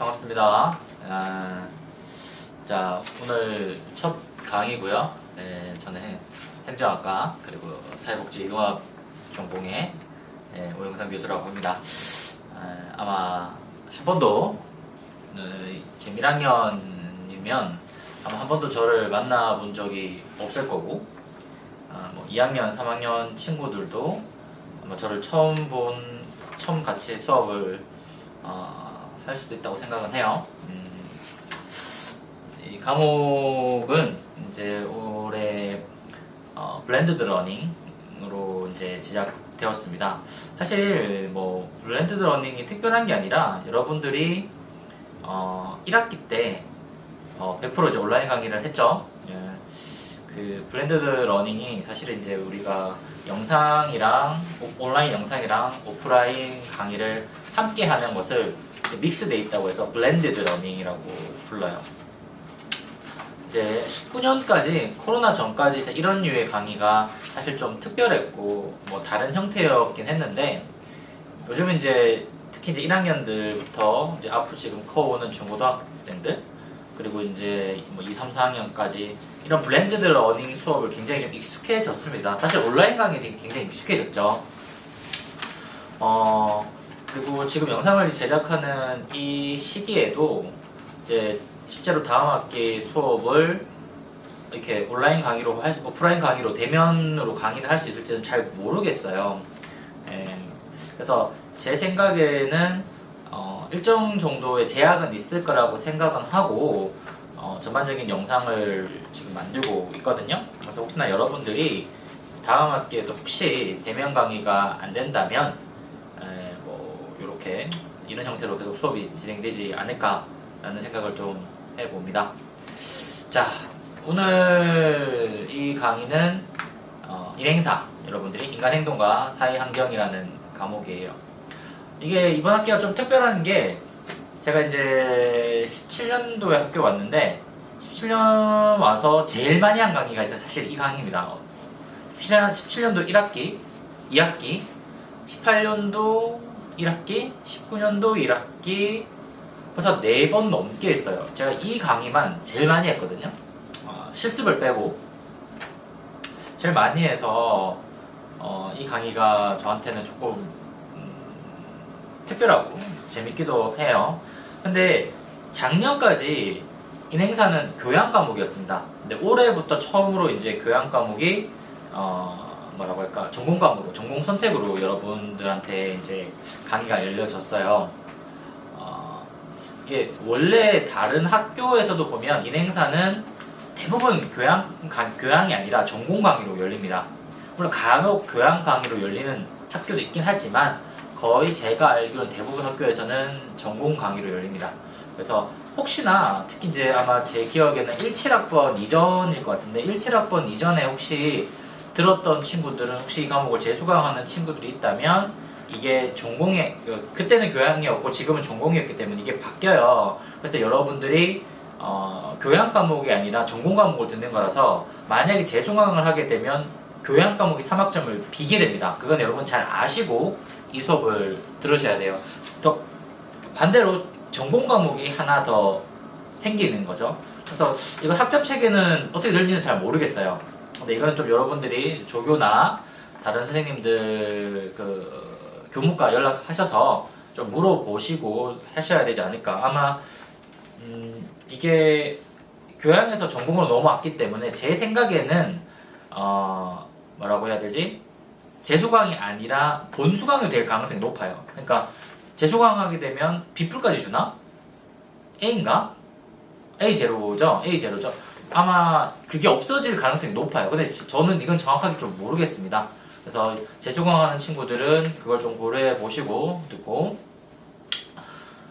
반갑습니다. 자, 오늘 첫 강의고요. 저는 행정학과 그리고 사회복지융합 전공의 오영상 교수라고 합니다. 아마 한 번도 지금 1학년이면 아마 한 번도 저를 만나본 적이 없을 거고, 뭐 2학년, 3학년 친구들도 아마 저를 처음 같이 수업을 할 수도 있다고 생각은 해요. 이 과목은 이제 올해 블렌드드 러닝으로 이제 제작되었습니다. 사실 뭐 블렌드드 러닝이 특별한 게 아니라 여러분들이 1학기 때 100% 이제 온라인 강의를 했죠. 그 블렌드드 러닝이 사실은 이제 우리가 온라인 영상이랑 오프라인 강의를 함께 하는 것을 믹스되어 있다고 해서 블렌디드 러닝이라고 불러요. 이제 19년까지 코로나 전까지 이런 류의 강의가 사실 좀 특별했고 뭐 다른 형태였긴 했는데, 요즘 이제 특히 이제 1학년들부터 이제 앞으로 지금 커오는 중고등학생들, 그리고 이제 뭐 2, 3, 4학년까지 이런 블렌디드 러닝 수업을 굉장히 좀 익숙해졌습니다. 사실 온라인 강의들이 굉장히 익숙해졌죠. 그리고 지금 영상을 제작하는 이 시기에도 이제 실제로 다음 학기 수업을 이렇게 온라인 강의로 오프라인 강의로 대면으로 강의를 할 수 있을지는 잘 모르겠어요. 그래서 제 생각에는 일정 정도의 제약은 있을 거라고 생각은 하고 전반적인 영상을 지금 만들고 있거든요. 그래서 혹시나 여러분들이 다음 학기에도 혹시 대면 강의가 안 된다면 뭐 이렇게 이런 형태로 계속 수업이 진행되지 않을까라는 생각을 좀 해봅니다. 자, 오늘 이 강의는 인행사, 여러분들이 인간행동과 사회환경이라는 과목이에요. 이게 이번 학기가 좀 특별한 게, 제가 이제 17년도에 학교 왔는데 17년 와서 제일 많이 한 강의가 이제 사실 이 강의입니다. 17년도 1학기, 2학기, 18년도 1학기, 19년도 1학기, 벌써 4번 넘게 했어요. 제가 이 강의만 제일 많이 했거든요. 실습을 빼고 제일 많이 해서 이 강의가 저한테는 조금 특별하고 재밌기도 해요. 근데 작년까지 인행사는 교양 과목이었습니다. 근데 올해부터 처음으로 이제 교양 과목이 뭐라고 할까, 전공 과목으로, 전공 선택으로 여러분들한테 이제 강의가 열려졌어요. 이게 원래 다른 학교에서도 보면 인행사는 대부분 교양이 아니라 전공 강의로 열립니다. 물론 간혹 교양 강의로 열리는 학교도 있긴 하지만 거의 제가 알기로는 대부분 학교에서는 전공 강의로 열립니다. 그래서 혹시나 특히 이제 아마 제 기억에는 17학번 이전일 것 같은데, 17학번 이전에 혹시 들었던 친구들은 혹시 이 과목을 재수강하는 친구들이 있다면, 이게 그때는 교양이었고 지금은 전공이었기 때문에 이게 바뀌어요. 그래서 여러분들이 교양 과목이 아니라 전공 과목을 듣는 거라서 만약에 재수강을 하게 되면 교양 과목이 3학점을 비게 됩니다. 그건 여러분 잘 아시고 이 수업을 들으셔야 돼요. 또 반대로 전공 과목이 하나 더 생기는 거죠. 그래서 이거 학점 체계는 어떻게 될지는 잘 모르겠어요. 근데 이거는 좀 여러분들이 조교나 다른 선생님들 교무과 연락하셔서 좀 물어보시고 하셔야 되지 않을까. 아마 이게 교양에서 전공으로 넘어왔기 때문에 제 생각에는 뭐라고 해야 되지? 재수강이 아니라 본수강이 될 가능성이 높아요. 그러니까 재수강하게 되면 B풀까지 주나? A인가? A0죠? A0죠? 아마 그게 없어질 가능성이 높아요. 근데 저는 이건 정확하게 좀 모르겠습니다. 그래서 재수강하는 친구들은 그걸 좀 고려해 보시고 듣고,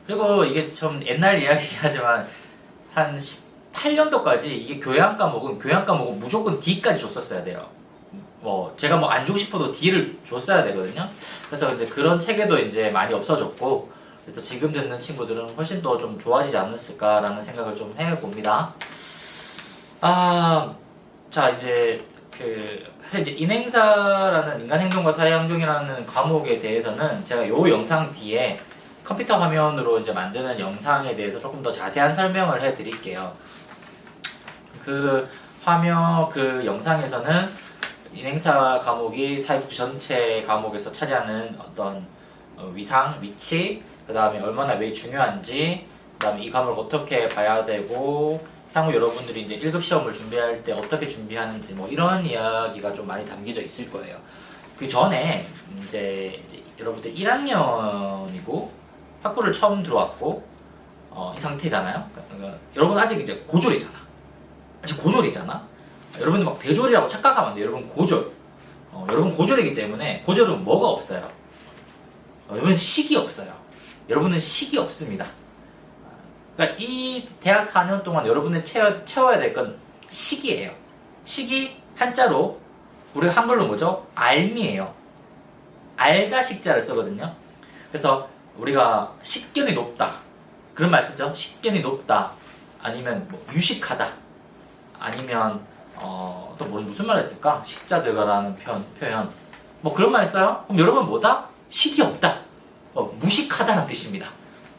그리고 이게 좀 옛날 이야기긴 하지만 한 18년도까지 이게 교양 과목은 무조건 D까지 줬었어야 돼요. 제가 안 주고 싶어도 D를 줬어야 되거든요. 그래서 근데 그런 체계도 이제 많이 없어졌고, 그래서 지금 듣는 친구들은 훨씬 더 좀 좋아지지 않았을까라는 생각을 좀 해봅니다. 자, 이제 사실 이제 인행사라는 인간행동과 사회환경이라는 과목에 대해서는 제가 요 영상 뒤에 컴퓨터 화면으로 이제 만드는 영상에 대해서 조금 더 자세한 설명을 해드릴게요. 그 화면 그 영상에서는 인행사 과목이 사회복지 전체 과목에서 차지하는 어떤 위상, 위치, 그 다음에 얼마나 왜 중요한지, 그 다음에 이 과목을 어떻게 봐야 되고 향후 여러분들이 이제 1급 시험을 준비할 때 어떻게 준비하는지 뭐 이런 이야기가 좀 많이 담겨져 있을 거예요. 그 전에 이제 여러분들 1학년이고 학부를 처음 들어왔고 이 상태잖아요. 그러니까 여러분 아직 이제 고졸이잖아. 아직 고졸이잖아. 여러분들 막 대졸이라고 착각하면 안 돼요. 여러분 고졸. 여러분 고졸이기 때문에 고졸은 뭐가 없어요. 여러분 식이 없어요. 여러분은 식이 없습니다. 그러니까 이 대학 4년 동안 여러분을 채워야 될 건 식이에요. 식이 한자로 우리가 한글로 뭐죠? 알미예요. 알다 식자를 쓰거든요. 그래서 우리가 식견이 높다 그런 말 쓰죠. 식견이 높다 아니면 뭐 유식하다 아니면 또 무슨 말을 쓸까? 식자 들어가라는 표현 뭐 그런 말 써요? 그럼 여러분 뭐다? 식이 없다 무식하다는 뜻입니다.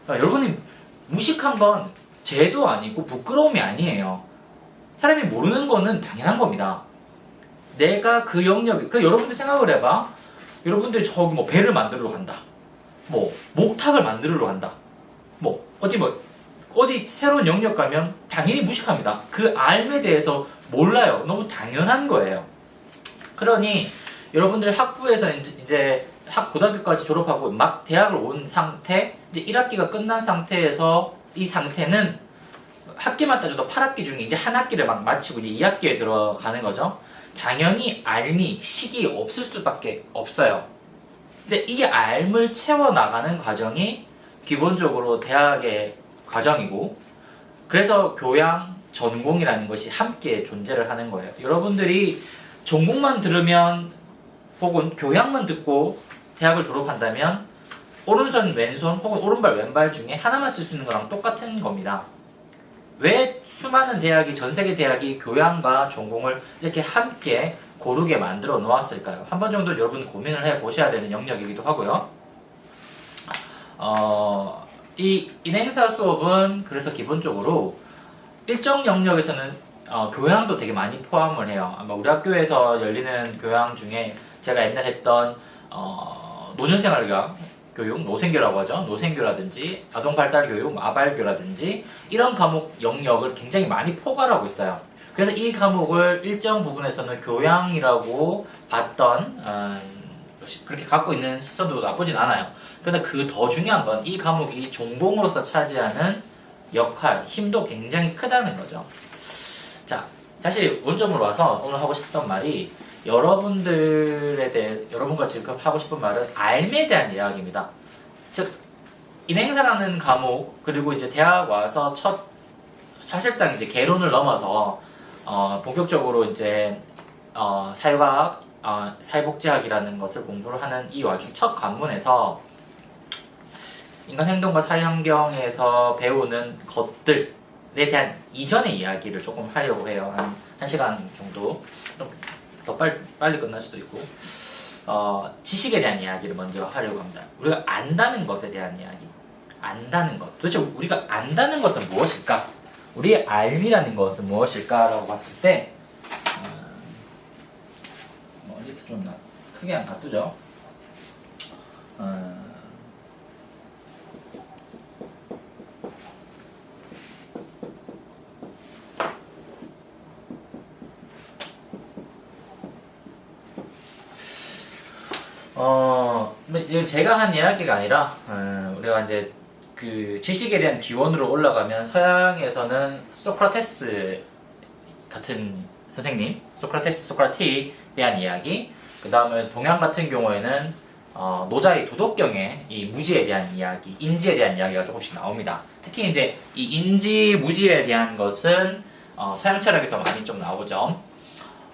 그러니까 여러분이 무식한 건 죄도 아니고 부끄러움이 아니에요. 사람이 모르는 거는 당연한 겁니다. 내가 그 영역에 여러분들 생각을 해봐. 여러분들이 저기 뭐 배를 만들러 간다. 뭐 목탁을 만들러 간다. 뭐 어디 새로운 영역 가면 당연히 무식합니다. 그 알에 대해서 몰라요. 너무 당연한 거예요. 그러니 여러분들 학부에서 이제 고등학교까지 졸업하고 막 대학을 온 상태, 이제 1학기가 끝난 상태에서 이 상태는 학기만 따져도 8학기 중에 이제 한 학기를 막 마치고 이제 2학기에 들어가는 거죠. 당연히 알미, 식이 없을 수밖에 없어요. 근데 이 알을 채워나가는 과정이 기본적으로 대학의 과정이고, 그래서 교양, 전공이라는 것이 함께 존재를 하는 거예요. 여러분들이 전공만 들으면 혹은 교양만 듣고 대학을 졸업한다면 오른손, 왼손 혹은 오른발, 왼발 중에 하나만 쓸 수 있는 거랑 똑같은 겁니다. 왜 수많은 대학이, 전세계 대학이 교양과 전공을 이렇게 함께 고르게 만들어 놓았을까요? 한 번 정도 여러분 고민을 해 보셔야 되는 영역이기도 하고요. 이 인행사 수업은 그래서 기본적으로 일정 영역에서는 교양도 되게 많이 포함을 해요. 아마 우리 학교에서 열리는 교양 중에 제가 옛날 했던 노년생활 교육, 노생교라고 하죠. 노생교라든지 아동발달교육, 아발교라든지 이런 과목 영역을 굉장히 많이 포괄하고 있어요. 그래서 이 과목을 일정 부분에서는 교양이라고 봤던 그렇게 갖고 있는 시선도 나쁘진 않아요. 그런데 그 더 중요한 건 이 과목이 전공으로서 차지하는 역할, 힘도 굉장히 크다는 거죠. 자, 다시 원점으로 와서 오늘 하고 싶던 말이 여러분들에 대해, 여러분과 지금 하고 싶은 말은 알에 대한 이야기입니다. 즉, 인행사라는 과목, 그리고 이제 대학 와서 사실상 이제 개론을 넘어서, 본격적으로 이제, 사회과학, 사회복지학이라는 것을 공부를 하는 이 와중 첫 관문에서 인간 행동과 사회환경에서 배우는 것들에 대한 이전의 이야기를 조금 하려고 해요. 한 시간 정도. 더 빨리 끝날 수도 있고, 지식에 대한 이야기를 먼저 하려고 합니다. 우리가 안다는 것에 대한 이야기. 안다는 것. 도대체 우리가 안다는 것은 무엇일까? 우리의 알미라는 것은 무엇일까라고 봤을 때, 이렇게 좀 크게 한 놔두죠. 제가 한 이야기가 아니라, 우리가 이제 그 지식에 대한 기원으로 올라가면 서양에서는 소크라테스 같은 선생님, 소크라티에 대한 이야기, 그 다음에 동양 같은 경우에는 노자의 도덕경에 이 무지에 대한 이야기, 인지에 대한 이야기가 조금씩 나옵니다. 특히 이제 이 인지, 무지에 대한 것은 서양 철학에서 많이 좀 나오죠.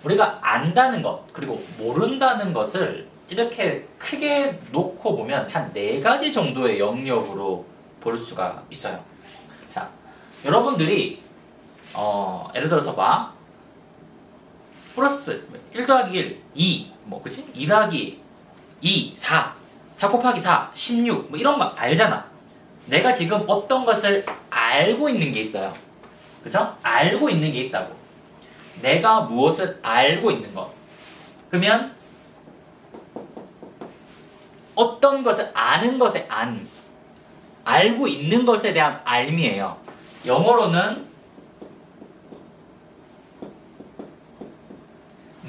우리가 안다는 것, 그리고 모른다는 것을 이렇게 크게 놓고 보면 한 4가지 정도의 영역으로 볼 수가 있어요. 자, 여러분들이 예를 들어서 봐. 플러스 1 더하기 1, 2, 그치? 2 더하기 2, 4, 4 곱하기 4, 16, 이런 거 알잖아. 내가 지금 어떤 것을 알고 있는 게 있어요. 그죠? 알고 있는 게 있다고. 내가 무엇을 알고 있는 것. 그러면 어떤 것을 아는 것의 알고 있는 것에 대한 알미예요. 영어로는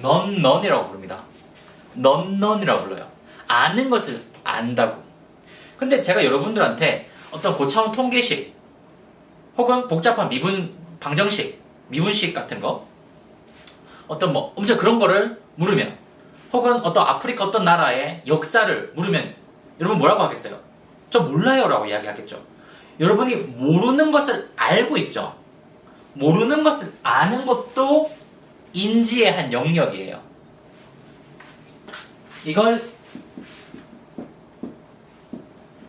non이라고 부릅니다. non이라고 불러요. 아는 것을 안다고. 근데 제가 여러분들한테 어떤 고차원 통계식 혹은 복잡한 방정식, 미분식 같은 거 어떤 뭐 엄청 그런 거를 물으면 혹은 어떤 아프리카 어떤 나라의 역사를 물으면 여러분 뭐라고 하겠어요? 저 몰라요 라고 이야기하겠죠. 여러분이 모르는 것을 알고 있죠. 모르는 것을 아는 것도 인지의 한 영역이에요. 이걸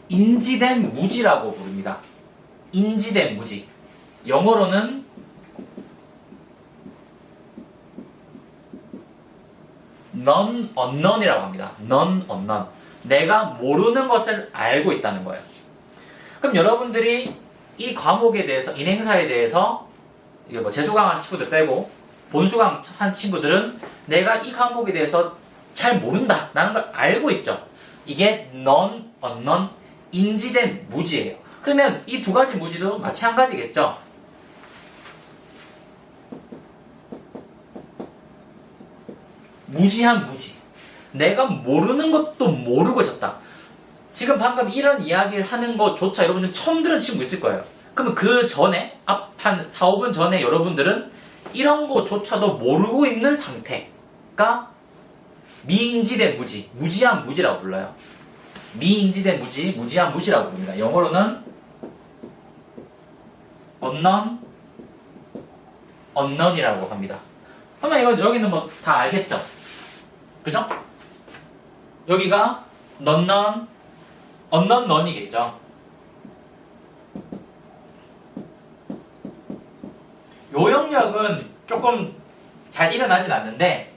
인지된 무지라고 부릅니다. 인지된 무지. 영어로는 non-unknown이라고 합니다. non-unknown. 내가 모르는 것을 알고 있다는 거예요. 그럼 여러분들이 이 과목에 대해서, 인행사에 대해서, 이게 뭐 재수강한 친구들 빼고, 본수강한 친구들은 내가 이 과목에 대해서 잘 모른다. 라는 걸 알고 있죠. 이게 non-unknown, 인지된 무지예요. 그러면 이 두 가지 무지도 마찬가지겠죠. 무지한 무지. 내가 모르는 것도 모르고 있었다. 지금 방금 이런 이야기를 하는 것조차 여러분들 처음 들은 친구 있을 거예요. 그러면 그 전에, 한 4, 5분 전에 여러분들은 이런 것조차도 모르고 있는 상태가 미인지된 무지, 무지한 무지라고 불러요. 미인지된 무지, 무지한 무지라고 부릅니다. 영어로는 unknown이라고 합니다. 그러면 이건 여기는 뭐 다 알겠죠? 그죠? 여기가 unknown이겠죠. 요 영역은 조금 잘 일어나진 않는데,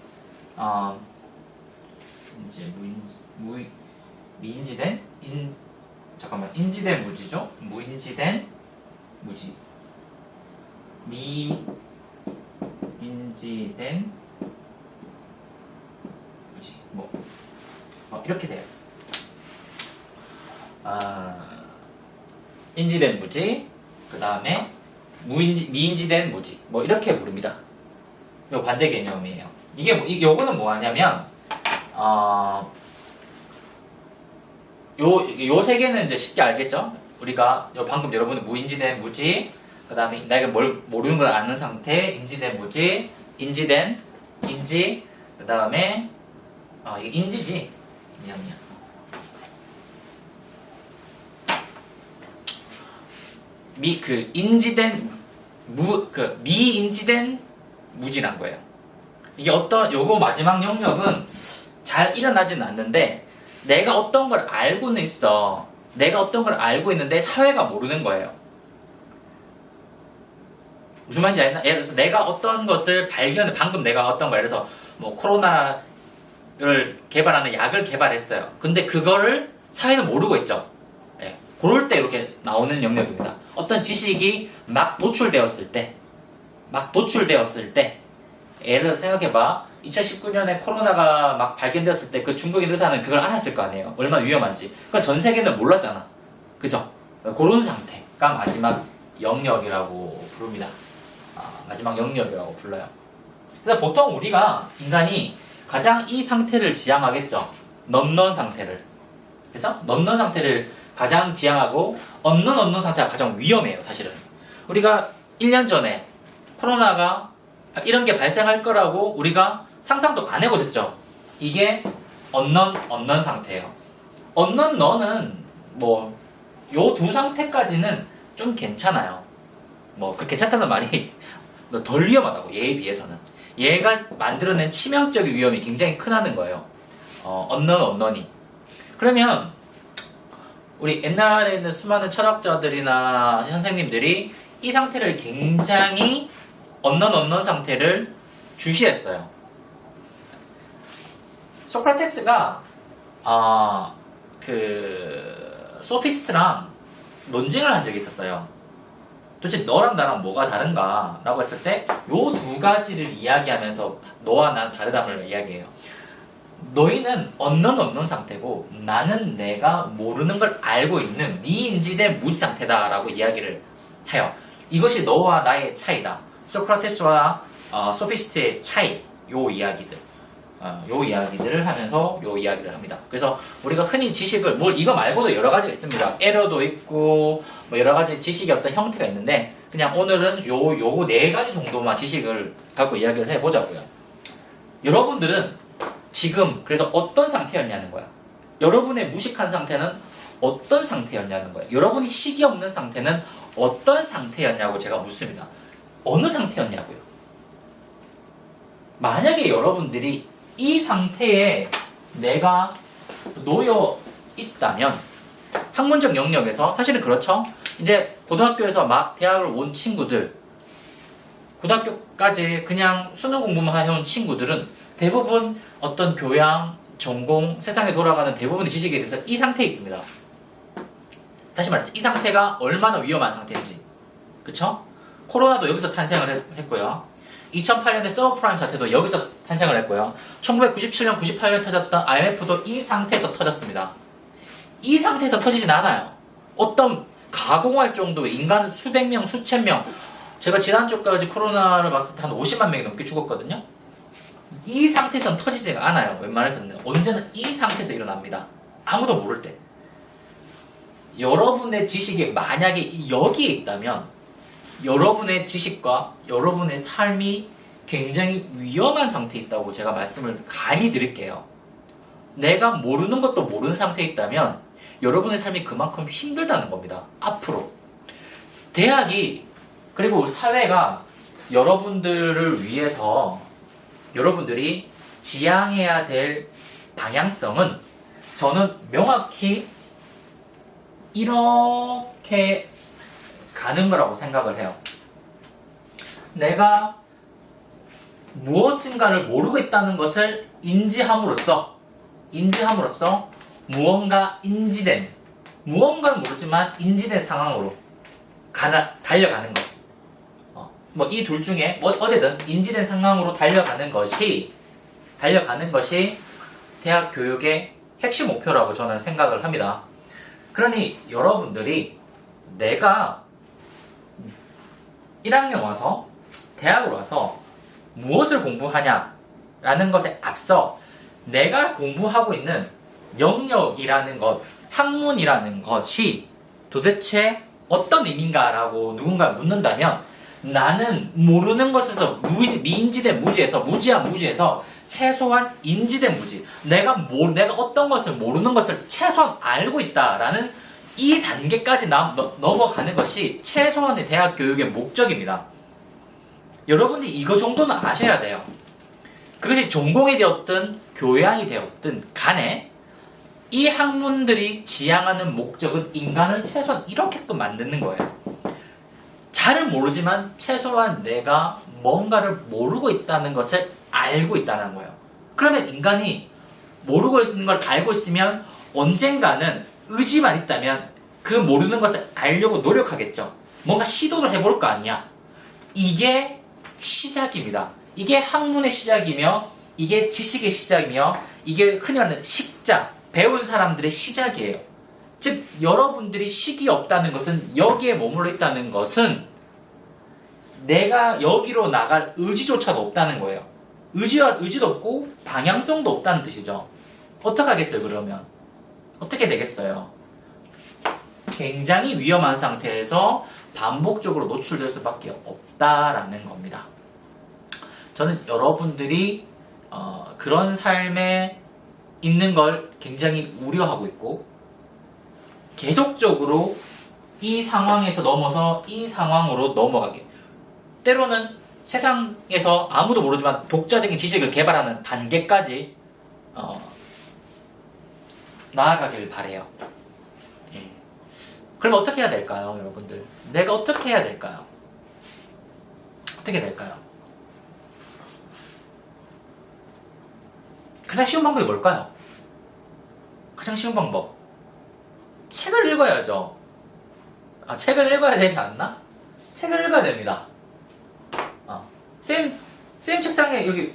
이제 미인지된? 인지된 무지죠? 무인지된 무지. 미인지된 무지. 이렇게 돼요. 인지된 무지, 그 다음에 미인지된 무지. 이렇게 부릅니다. 요 반대 개념이에요. 요거는 뭐 하냐면, 요 세 개는 이제 쉽게 알겠죠? 우리가 방금 여러분이 무인지된 무지, 그 다음에 내가 뭘 모르는 걸 아는 상태, 인지된 무지, 인지, 그 다음에 이게 인지지. 미안. 미인지된 무지란 거예요. 이게 요거 마지막 영역은 잘 일어나지는 않는데, 내가 어떤 걸 알고는 있어. 내가 어떤 걸 알고 있는데 사회가 모르는 거예요. 무슨 말인지 알나? 예를 들어서 내가 어떤 것을 방금 내가 어떤 거, 예를 들어서 뭐 코로나를 개발하는 약을 개발했어요. 근데 그거를 사회는 모르고 있죠. 예, 그럴 때 이렇게 나오는 영역입니다. 어떤 지식이 막 도출되었을 때, 예를 들어서 생각해봐. 2019년에 코로나가 막 발견되었을 때 그 중국인 의사는 그걸 알았을 거 아니에요. 얼마나 위험한지. 그건 전 세계는 몰랐잖아. 그죠? 그런 상태가 마지막 영역이라고 부릅니다. 마지막 영역이라고 불러요. 그래서 보통 우리가 인간이 가장 이 상태를 지향하겠죠. non 상태를. 그죠? non 상태를 가장 지향하고 unknown 상태가 가장 위험해요. 사실은. 우리가 1년 전에 코로나가 이런 게 발생할 거라고 우리가 상상도 안 해보셨죠? 이게 unknown 상태예요. unknown은 요 두 상태까지는 좀 괜찮아요. 그 괜찮다는 말이 덜 위험하다고, 얘에 비해서는. 얘가 만들어낸 치명적인 위험이 굉장히 크다는 거예요. unknown이. 그러면 우리 옛날에 있는 수많은 철학자들이나 선생님들이 이 상태를 굉장히 unknown 상태를 주시했어요. 소크라테스가 소피스트랑 논쟁을 한 적이 있었어요. 도대체 너랑 나랑 뭐가 다른가? 라고 했을 때 요 두 가지를 이야기하면서 너와 난 다르다를 이야기해요. 너희는 언론 없는 상태고 나는 내가 모르는 걸 알고 있는 미인지된 무지 상태다라고 이야기를 해요. 이것이 너와 나의 차이다. 소크라테스와 소피스트의 차이, 요 이야기들. 요 이야기들을 하면서 요 이야기를 합니다. 그래서 우리가 흔히 지식을 이거 말고도 여러 가지가 있습니다. 에러도 있고 뭐 여러 가지 지식의 어떤 형태가 있는데 그냥 오늘은 요 네 가지 정도만 지식을 갖고 이야기를 해보자고요. 여러분들은 지금 그래서 어떤 상태였냐는 거야. 여러분의 무식한 상태는 어떤 상태였냐는 거야. 여러분이 식이 없는 상태는 어떤 상태였냐고 제가 묻습니다. 어느 상태였냐고요. 만약에 여러분들이 이 상태에 내가 놓여 있다면 학문적 영역에서 사실은 그렇죠. 이제 고등학교에서 막 대학을 온 친구들, 고등학교까지 그냥 수능 공부만 해온 친구들은 대부분 어떤 교양, 전공, 세상에 돌아가는 대부분의 지식에 대해서 이 상태에 있습니다. 다시 말해서 이 상태가 얼마나 위험한 상태인지. 그쵸? 코로나도 여기서 탄생을 했고요. 2008년에 서브프라임 사태도 여기서 탄생을 했고요. 1997년, 98년 터졌던 IMF도 이 상태에서 터졌습니다. 이 상태에서 터지진 않아요. 어떤 가공할 정도의 인간 수백 명, 수천 명. 제가 지난주까지 코로나를 봤을 때 한 50만 명이 넘게 죽었거든요. 이 상태에서는 터지지가 않아요. 웬만해서는. 언제나 이 상태에서 일어납니다. 아무도 모를 때. 여러분의 지식이 만약에 여기에 있다면 여러분의 지식과 여러분의 삶이 굉장히 위험한 상태에 있다고 제가 말씀을 감히 드릴게요. 내가 모르는 것도 모르는 상태에 있다면 여러분의 삶이 그만큼 힘들다는 겁니다. 앞으로. 대학이 그리고 사회가 여러분들을 위해서 여러분들이 지향해야 될 방향성은 저는 명확히 이렇게 가는 거라고 생각을 해요. 내가 무엇인가를 모르고 있다는 것을 인지함으로써 무언가 인지된, 무언가는 모르지만 인지된 상황으로 달려가는 것. 뭐 이 둘 중에 어디든 인지된 상황으로 달려가는 것이 대학 교육의 핵심 목표라고 저는 생각을 합니다. 그러니 여러분들이 내가 1학년 와서 대학을 와서 무엇을 공부하냐라는 것에 앞서 내가 공부하고 있는 영역이라는 것, 학문이라는 것이 도대체 어떤 의미인가라고 누군가 묻는다면 나는 모르는 것에서 미인지된 무지에서 무지한 무지에서 최소한 인지된 무지, 내가 어떤 것을 모르는 것을 최소한 알고 있다라는 이 단계까지 넘어가는 것이 최소한의 대학 교육의 목적입니다. 여러분이 이거 정도는 아셔야 돼요. 그것이 전공이 되었든 교양이 되었든 간에 이 학문들이 지향하는 목적은 인간을 최소한 이렇게끔 만드는 거예요. 잘은 모르지만 최소한 내가 뭔가를 모르고 있다는 것을 알고 있다는 거예요. 그러면 인간이 모르고 있는 걸 알고 있으면 언젠가는 의지만 있다면 그 모르는 것을 알려고 노력하겠죠. 뭔가 시도를 해볼 거 아니야. 이게 시작입니다. 이게 학문의 시작이며 이게 지식의 시작이며 이게 흔히 말하는 식자, 배운 사람들의 시작이에요. 즉 여러분들이 식이 없다는 것은 여기에 머물러 있다는 것은 내가 여기로 나갈 의지조차도 없다는 거예요. 의지도 없고 방향성도 없다는 뜻이죠. 어떡하겠어요 그러면? 어떻게 되겠어요? 굉장히 위험한 상태에서 반복적으로 노출될 수밖에 없다라는 겁니다. 저는 여러분들이 그런 삶에 있는 걸 굉장히 우려하고 있고 계속적으로 이 상황에서 넘어서 이 상황으로 넘어가게, 때로는 세상에서 아무도 모르지만 독자적인 지식을 개발하는 단계까지 나아가길 바래요. 예. 그럼 어떻게 해야 될까요, 여러분들? 내가 어떻게 해야 될까요? 어떻게 될까요? 가장 쉬운 방법이 뭘까요? 가장 쉬운 방법. 책을 읽어야죠. 책을 읽어야 되지 않나? 책을 읽어야 됩니다. 쌤 책상에 여기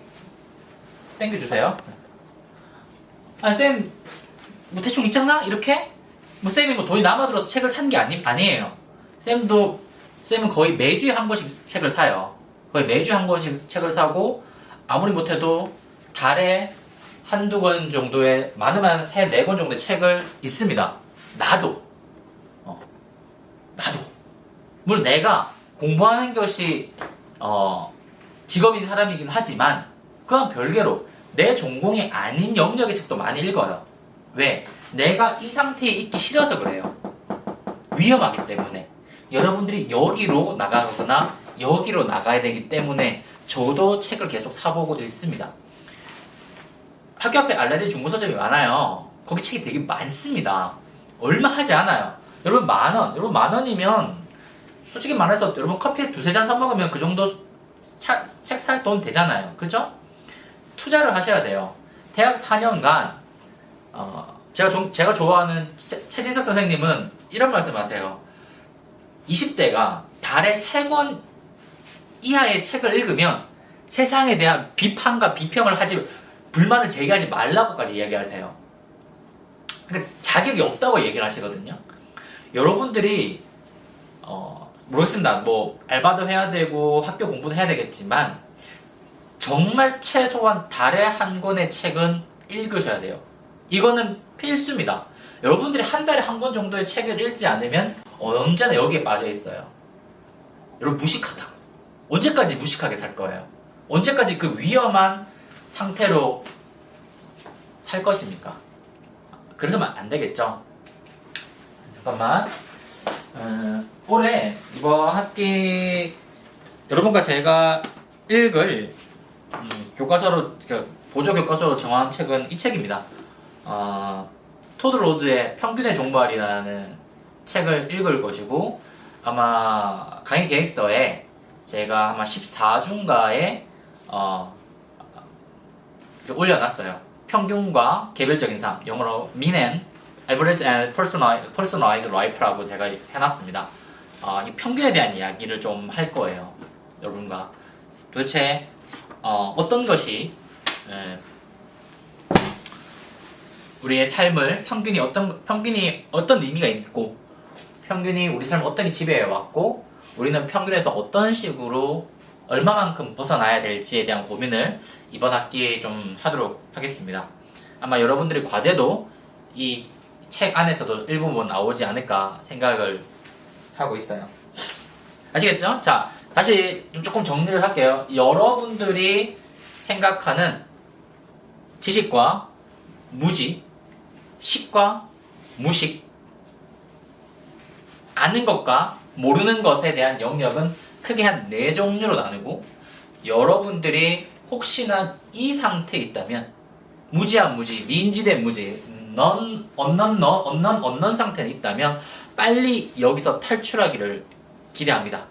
땡겨주세요. 쌤, 뭐 대충 있잖아? 이렇게? 뭐 쌤이 뭐 돈이 남아들어서 책을 산 게 아니에요. 쌤은 거의 매주에 한 권씩 책을 사요. 거의 매주에 한 권씩 책을 사고, 아무리 못해도 달에 한두 권 정도의, 많으면 3, 4권 정도의 책을 읽습니다. 나도. 물론 내가 공부하는 것이, 직업인 사람이긴 하지만, 그건 별개로 내 전공이 아닌 영역의 책도 많이 읽어요. 왜? 내가 이 상태에 있기 싫어서 그래요. 위험하기 때문에. 여러분들이 여기로 나가거나 여기로 나가야 되기 때문에 저도 책을 계속 사보고 읽습니다. 학교 앞에 알라딘 중고서점이 많아요. 거기 책이 되게 많습니다. 얼마 하지 않아요. 여러분 만 원이면 솔직히 말해서 여러분 커피 두세 잔 사먹으면 그 정도 책 살 돈 되잖아요. 그죠? 투자를 하셔야 돼요. 대학 4년간 제가 좋아하는 최진석 선생님은 이런 말씀 하세요. 20대가 달에 3권 이하의 책을 읽으면 세상에 대한 비판과 비평을 불만을 제기하지 말라고까지 이야기하세요. 그러니까 자격이 없다고 얘기를 하시거든요. 여러분들이 모르겠습니다. 뭐 알바도 해야 되고 학교 공부도 해야 되겠지만 정말 최소한 달에 한 권의 책은 읽으셔야 돼요. 이거는 필수입니다. 여러분들이 한 달에 한 권 정도의 책을 읽지 않으면 언제나 여기에 빠져 있어요. 여러분 무식하다고. 언제까지 무식하게 살 거예요? 언제까지 그 위험한 상태로 살 것입니까? 그래서만 안 되겠죠. 잠깐만. 올해 이번 학기 여러분과 제가 읽을 교과서로 보조 교과서로 정한 책은 이 책입니다. 토드 로즈의 평균의 종말이라는 책을 읽을 것이고 아마 강의 계획서에 제가 아마 14주인가에 올려놨어요. 평균과 개별적인 삶, 영어로 mean and average and personalized life라고 제가 해놨습니다. 이 평균에 대한 이야기를 좀 할 거예요. 여러분과 도대체 어떤 것이 우리의 삶을 평균이 어떤 의미가 있고 평균이 우리 삶을 어떻게 지배해 왔고 우리는 평균에서 어떤 식으로 얼마만큼 벗어나야 될지에 대한 고민을 이번 학기에 좀 하도록 하겠습니다. 아마 여러분들의 과제도 이 책 안에서도 일부분 나오지 않을까 생각을 하고 있어요. 아시겠죠? 자, 다시 조금 정리를 할게요. 여러분들이 생각하는 지식과 무지, 식과 무식, 아는 것과 모르는 것에 대한 영역은 크게 한 4종류로 나누고 여러분들이 혹시나 이 상태에 있다면 무지한 무지, 미인지된 무지, 언넌 상태에 있다면 빨리 여기서 탈출하기를 기대합니다.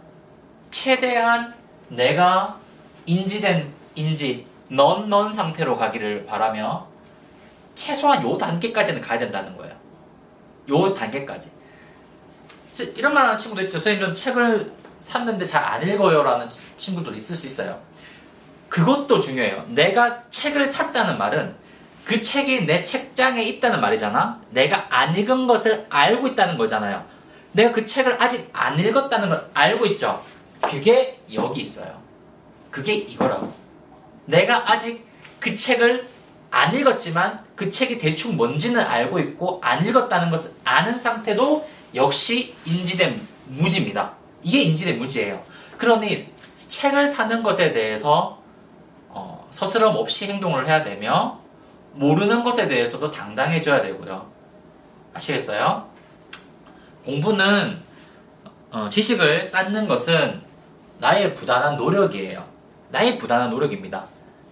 최대한 내가 인지된 인지, 넌 상태로 가기를 바라며 최소한 요 단계까지는 가야 된다는 거예요. 요 단계까지. 이런 말 하는 친구도 있죠. 선생님 좀 책을 샀는데 잘 안 읽어요 라는 친구도 있을 수 있어요. 그것도 중요해요. 내가 책을 샀다는 말은 그 책이 내 책장에 있다는 말이잖아. 내가 안 읽은 것을 알고 있다는 거잖아요. 내가 그 책을 아직 안 읽었다는 걸 알고 있죠. 그게 여기 있어요. 그게 이거라고. 내가 아직 그 책을 안 읽었지만 그 책이 대충 뭔지는 알고 있고 안 읽었다는 것을 아는 상태도 역시 인지된 무지입니다. 이게 인지된 무지예요. 그러니 책을 사는 것에 대해서 서스럼 없이 행동을 해야 되며 모르는 것에 대해서도 당당해져야 되고요. 아시겠어요? 공부는 지식을 쌓는 것은 나의 부단한 노력이에요. 나의 부단한 노력입니다.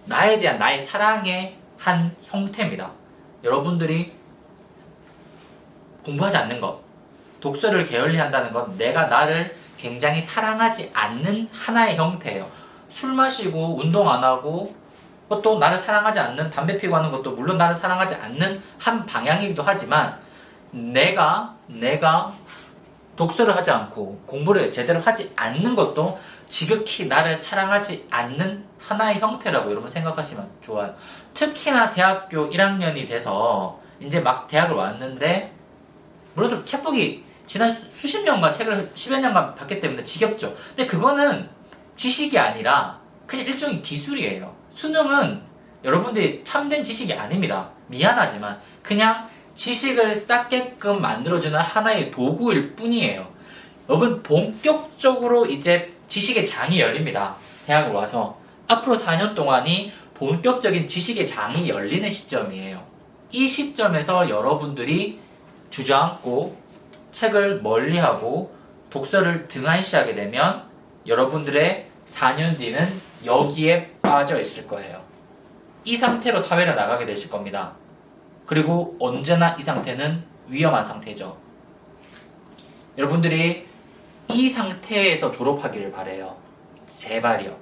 나에 대한 나의 사랑의 한 형태입니다. 여러분들이 공부하지 않는 것, 독서를 게을리한다는 건 내가 나를 굉장히 사랑하지 않는 하나의 형태예요. 술 마시고 운동 안 하고 그것도 나를 사랑하지 않는, 담배 피고 하는 것도 물론 나를 사랑하지 않는 한 방향이기도 하지만 내가 독서를 하지 않고 공부를 제대로 하지 않는 것도 지극히 나를 사랑하지 않는 하나의 형태라고 여러분 생각하시면 좋아요. 특히나 대학교 1학년이 돼서 이제 막 대학을 왔는데 물론 좀 책보기 지난 수십 년간 책을 10여 년간 봤기 때문에 지겹죠. 근데 그거는 지식이 아니라 그냥 일종의 기술이에요. 수능은 여러분들이 참된 지식이 아닙니다. 미안하지만 그냥 지식을 쌓게끔 만들어주는 하나의 도구일 뿐이에요. 여러분 본격적으로 이제 지식의 장이 열립니다. 대학을 와서 앞으로 4년 동안이 본격적인 지식의 장이 열리는 시점이에요. 이 시점에서 여러분들이 주저앉고 책을 멀리하고 독서를 등한시하게 되면 여러분들의 4년 뒤는 여기에 빠져 있을 거예요. 이 상태로 사회를 나가게 되실 겁니다. 그리고 언제나 이 상태는 위험한 상태죠. 여러분들이 이 상태에서 졸업하기를 바래요. 제발요.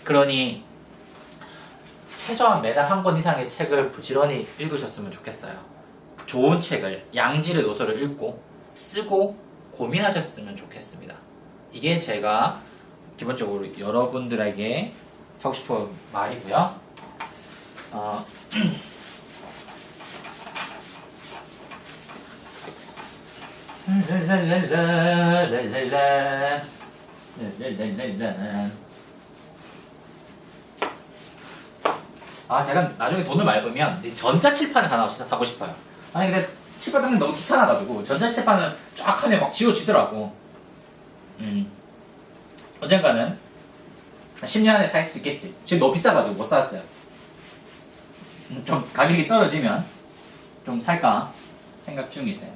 그러니 최소한 매달 한 권 이상의 책을 부지런히 읽으셨으면 좋겠어요. 좋은 책을, 양질의 도서를 읽고 쓰고 고민하셨으면 좋겠습니다. 이게 제가 기본적으로 여러분들에게 하고 싶은 말이고요. 제가 나중에 돈을 많이 벌면 전자칠판을 하나 사고 싶어요. 아니 근데 칠판 닦는 게 너무 귀찮아가지고 전자칠판을 쫙 하면 막 지워지더라고. 언젠가는 한 10년 안에 살 수 있겠지. 지금 너무 비싸가지고 못 샀어요. 좀 가격이 떨어지면 좀 살까 생각 중이세요.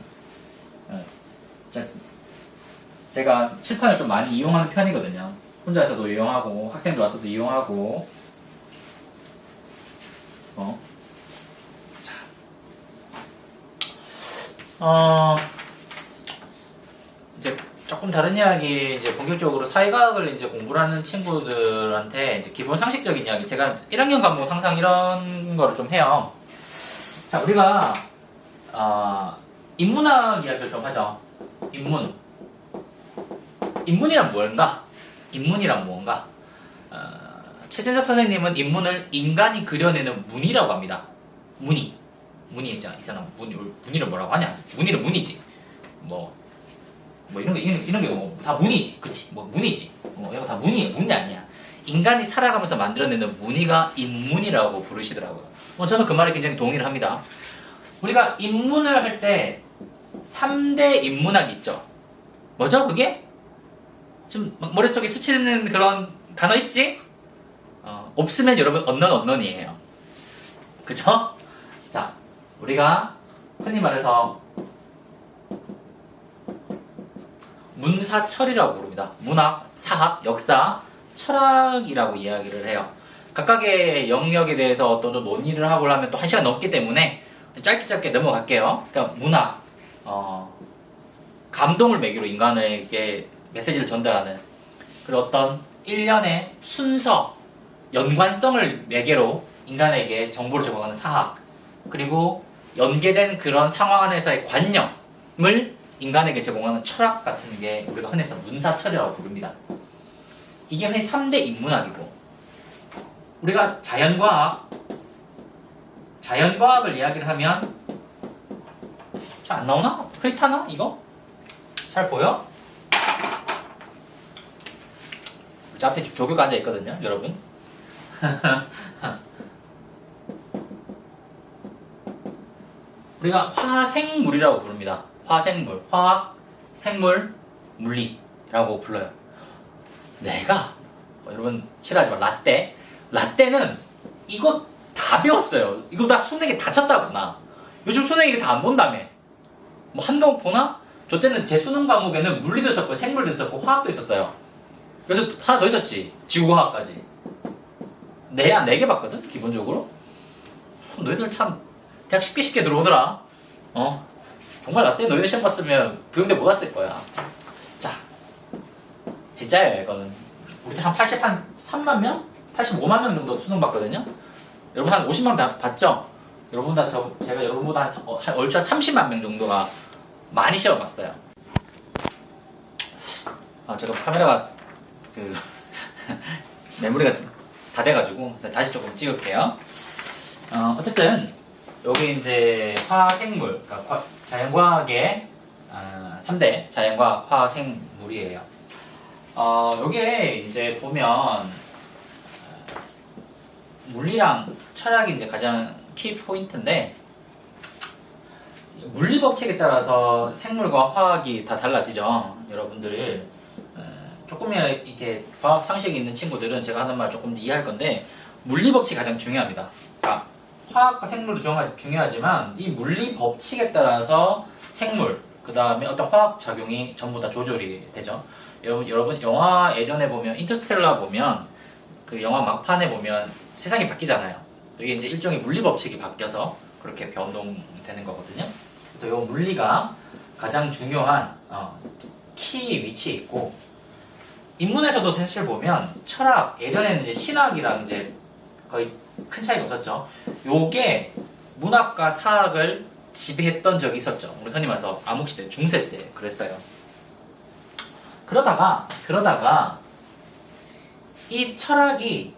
제가 칠판을 좀 많이 이용하는 편이거든요. 혼자서도 이용하고 학생들 와서도 이용하고. 이제 조금 다른 이야기, 이제 본격적으로 사회과학을 이제 공부를 하는 친구들한테 이제 기본 상식적인 이야기. 제가 1학년 과목 항상 이런 거를 좀 해요. 자, 우리가, 인문학 이야기를 좀 하죠. 인문이란 뭔가? 인문이란 뭔가? 최진석 선생님은 인문을 인간이 그려내는 문이라고 합니다. 문이 있잖아. 이 사람 문이를 뭐라고 하냐? 문이는 문이지. 뭐 이런 게 다 문이지. 그치? 뭐 문이지. 이런 거 다 문이에요. 문이 아니야. 인간이 살아가면서 만들어내는 문이가 인문이라고 부르시더라고요. 저는 그 말에 굉장히 동의를 합니다. 우리가 인문을 할 때 3대 인문학이 있죠. 뭐죠? 그게? 좀 머릿속에 스치는 그런 단어 있지? 없으면 여러분 언론이에요. 그죠? 자, 우리가 흔히 말해서 문사철이라고 부릅니다. 문학, 사학, 역사, 철학이라고 이야기를 해요. 각각의 영역에 대해서 어떤 논의를 하고 하면 또 1시간 넘기 때문에 짧게 넘어갈게요. 그러니까 문학, 감동을 매개로 인간에게 메시지를 전달하는 그런 어떤 일련의 순서, 연관성을 매개로 인간에게 정보를 제공하는 사학, 그리고 연계된 그런 상황 안에서의 관념을 인간에게 제공하는 철학 같은 게 우리가 흔히 해서 문사철이라고 부릅니다. 이게 흔히 3대 인문학이고, 우리가 자연과학을 이야기를 하면 잘 안 나오나? 흐릿하나? 이거? 잘 보여? 저 앞에 조교가 앉아있거든요, 여러분. 우리가 화생물이라고 부릅니다. 화생물, 화학, 생물, 물리라고 불러요. 내가 여러분 싫어하지만 라떼는 이거 다 배웠어요. 이거 다 수능에 다 쳤다구나. 요즘 수능에 다 안 본다며. 뭐 한 과목 보나? 저 때는 제 수능 과목에는 물리도 있었고 생물도 있었고 화학도 있었어요. 그래서 하나 더 있었지. 지구과학까지. 네 개 봤거든, 기본적으로. 너희들 참 대학 쉽게 들어오더라. 정말 라떼 너희들 시험 봤으면 부영대 못 왔을 거야. 자, 진짜예요, 이거는. 우리 한 83만 명? 85만 명 정도 수능 봤거든요. 여러분 한 50만 명 봤죠? 제가 여러분보다 한 얼추 30만 명 정도가 많이 시험 봤어요. 제가 카메라가 그 메모리가 다 돼가지고 다시 조금 찍을게요. 어쨌든 여기 이제 화생물, 그러니까 자연과학의 3대 자연과학 화생물이에요. 여기에 이제 보면 물리랑 철학이 이제 가장 키 포인트인데, 물리 법칙에 따라서 생물과 화학이 다 달라지죠. 여러분들이 조금이라도 이렇게 과학 상식이 있는 친구들은 제가 하는 말 조금 이해할 건데, 물리 법칙이 가장 중요합니다. 그러니까 화학과 생물도 중요하지만 이 물리 법칙에 따라서 생물, 그 다음에 어떤 화학 작용이 전부 다 조절이 되죠. 여러분 영화 예전에 보면 인터스텔라 보면 그 영화 막판에 보면 세상이 바뀌잖아요. 이게 이제 일종의 물리 법칙이 바뀌어서 그렇게 변동되는 거거든요. 그래서 이 물리가 가장 중요한 키 위치에 있고, 인문에서도 사실 보면 철학, 예전에는 이제 신학이랑 이제 거의 큰 차이가 없었죠. 요게 문학과 사학을 지배했던 적이 있었죠. 우리 흔히 말해서 암흑시대, 중세 때 그랬어요. 그러다가 이 철학이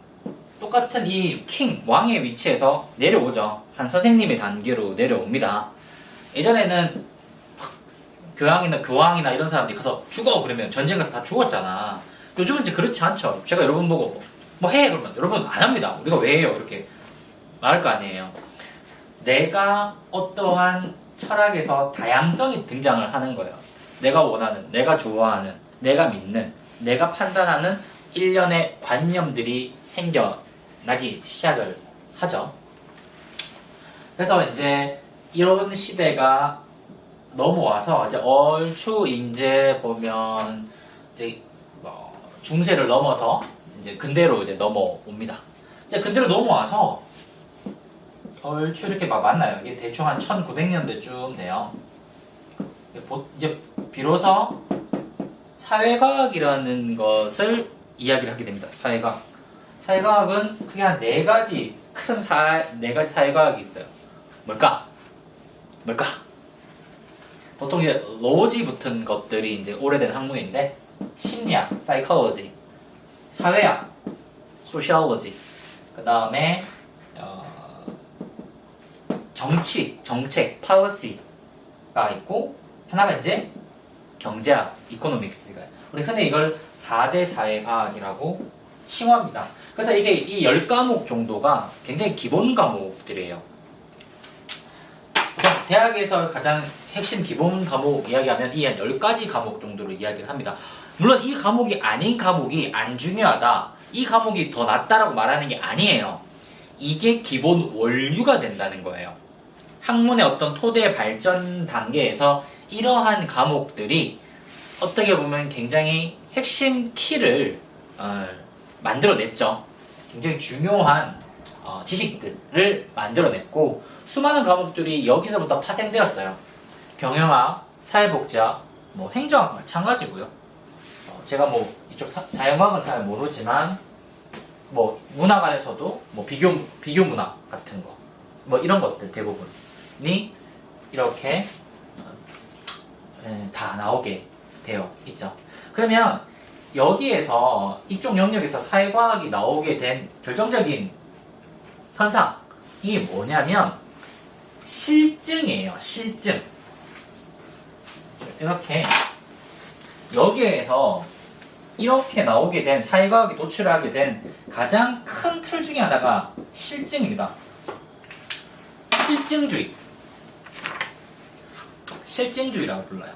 똑같은 이 왕의 위치에서 내려오죠. 한 선생님의 단계로 내려옵니다. 예전에는 교황이나 이런 사람들이 가서 죽어 그러면 전쟁 가서 다 죽었잖아. 요즘은 이제 그렇지 않죠. 제가 여러분 보고 뭐 해 그러면 여러분 안 합니다. 우리가 왜 해요? 이렇게 말할 거 아니에요. 내가 어떠한 철학에서 다양성이 등장을 하는 거예요. 내가 원하는, 내가 좋아하는, 내가 믿는, 내가 판단하는 일련의 관념들이 생겨나기 시작을 하죠. 그래서 이제 이런 시대가 넘어와서 이제 얼추 이제 보면 이제 중세를 넘어서 이제 근대로 이제 넘어옵니다. 이제 근대로 넘어와서 얼추 이렇게 막 만나요. 이게 대충 한 1900년대쯤 돼요. 이제 비로소 사회과학이라는 것을 이야기를 하게 됩니다. 사회과학은 크게 한 네 가지 사회과학이 있어요. 뭘까? 보통 이제 로지 붙은 것들이 이제 오래된 학문인데, 심리학, psychology, 사회학, sociology, 그 다음에 정책, policy가 있고, 하나가 이제 경제학, economics가. 우리 흔히 이걸 4대 사회과학이라고 칭호합니다. 그래서 이게 이 10과목 정도가 굉장히 기본 과목들이에요. 대학에서 가장 핵심 기본 과목 이야기하면 이 한 10가지 과목 정도로 이야기를 합니다. 물론 이 과목이 아닌 과목이 안 중요하다, 이 과목이 더 낫다라고 말하는 게 아니에요. 이게 기본 원류가 된다는 거예요. 학문의 어떤 토대 발전 단계에서 이러한 과목들이 어떻게 보면 굉장히 핵심 키를 만들어냈죠. 굉장히 중요한 지식들을 만들어냈고, 수많은 과목들이 여기서부터 파생되었어요. 경영학, 사회복지학, 뭐 행정학 마찬가지고요. 제가 뭐 이쪽 자연과학은 잘 모르지만 뭐 문학 안에서도 뭐 비교 문학 같은 거, 뭐 이런 것들 대부분이 이렇게 다 나오게 되어 있죠. 그러면 여기에서 이쪽 영역에서 사회과학이 나오게 된 결정적인 현상이 뭐냐면 실증이에요. 실증. 이렇게 여기에서 이렇게 나오게 된, 사회과학이 도출하게 된 가장 큰 틀 중에 하나가 실증입니다. 실증주의라고 불러요.